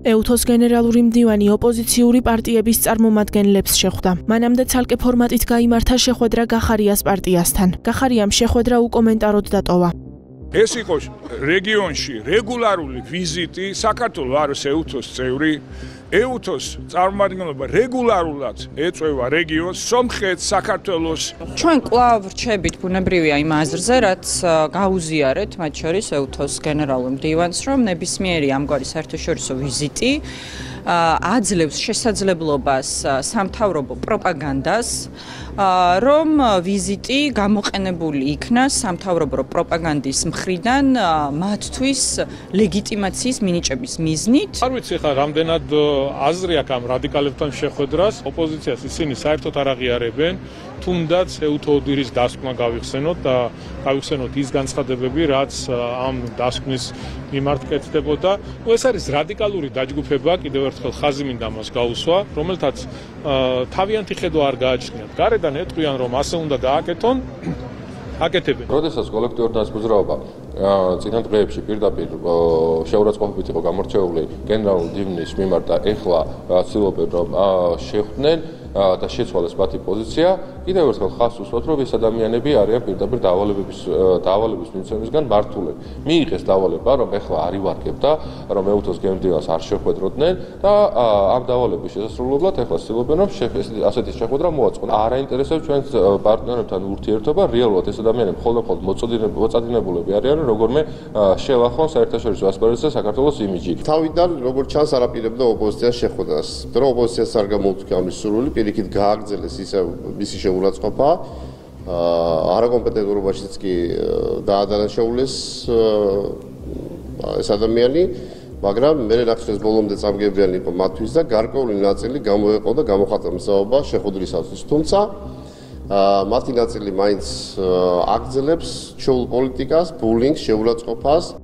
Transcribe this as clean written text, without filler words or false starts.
EUTOS გენერალური მდივანი ოპოზიციური პარტიების წარმომადგენლებს შეხვდა. მანამდე ცალკე ფორმატით გაიმართა შეხვედრა გახარიას პარტიასთან. გახარიამ შეხვედრა უკომენტაროდ დატოვა. ეს იყო რეგიონში რეგულარული ვიზიტი, საქართველოს არის EUTOS წევრი. EUTOS წარმომადგენლობა რეგულარულად ეწევა რეგიონს, სომხეთს, საქართველოს. ჩვენ კვლავ რჩებით ბუნებრივია იმ აზრზე, რაც გაუზიარეთ, მათ შორის EUTOS გენერალურ მდივანს, რომ ნებისმიერი ამგვარი საერთაშორისო ვიზიტი აძლევს შესაძლებლობას სამთავრობო პროპაგანდას, რომ ვიზიტი გამოყენებული იქნას სამთავრობო პროპაგანდის მხრიდან მათთვის ლეგიტიმაციის მინიჭების მიზნით. არ ვიცი ხა რამდენად აზრი აქვს ამ რადიკალებთან შეხვედრას, ოპოზიციას ისინი საერთოდ არ აღიარებენ, თუნდაც EUTOS-ის დასკვნა გავიხსენოთ და გავიხსენოთ ის განცხადებები, რაც ამ დასკვნის მიმართ კეთდებოდა. ეს არის რადიკალური დაჯგუფება, კიდევ ერთხელ ხაზი მინდა ამას გაუსვა, რომელთაც თავიანთი ხედვა არ გააჩნიათ. გარედან ეტყვიან, რომ ასე უნდა გააკეთონ, აკეთებენ. როდესაც კოლექტიური მოძრაობა წინა დღეებში პირდაპირ შეურაცხყოფით იყო გამორჩეული გენერალური მდივნის მიმართ და ეხლა ცდილობენ რომ შეხვდნენ და შეცვალეს მათი პოზიცია. კიდევ ერთხელ ხაზს უსვათ, რომ ეს ადამიანები არიან პირდაპირ დავალების მიცემისგან მართულები. მიიღეს დავალება, რომ ეხლა არ ივარგებდა, რომ EUTOS გენერალს არ შეხვედროდნენ და ამ დავალების შესასრულებლად ეხლა ცდილობენ, რომ ასეთი შეხვედრა მოაწყონ. არ აინტერესებს ჩვენს პარტნიორებთან ურთიერთობა, რეალურად ეს ადამიანები მხოლოდ მოწადინებულები არიან, როგორმე შელახონ საერთაშორისო ასპარეზზე საქართველოს იმიჯი. თავიდან როგორც ჩანს არაპირებდა ოპოზიციას შეხვედრას. რომ ოპოზიციას არ გამოუწვია ამის სურვილი, პირიქით გააგრძელეს ისე მისი შეურაცხყოფა, არაკომპეტენტურობაშიც კი დაადანაშაულეს ეს ადამიანი, მაგრამ მე ნახეს ბოლომდე წამგებიანი იყო მათთვის და გარკვეული ნაწილი გამოეყო და გამოხატა მსაუბარ შეხვედრისათვის. თუმცა მათი ნაწილი მაინც აგრძელებს ჩვეულ პოლიტიკას, ბულინგს, შეურაცხყოფას.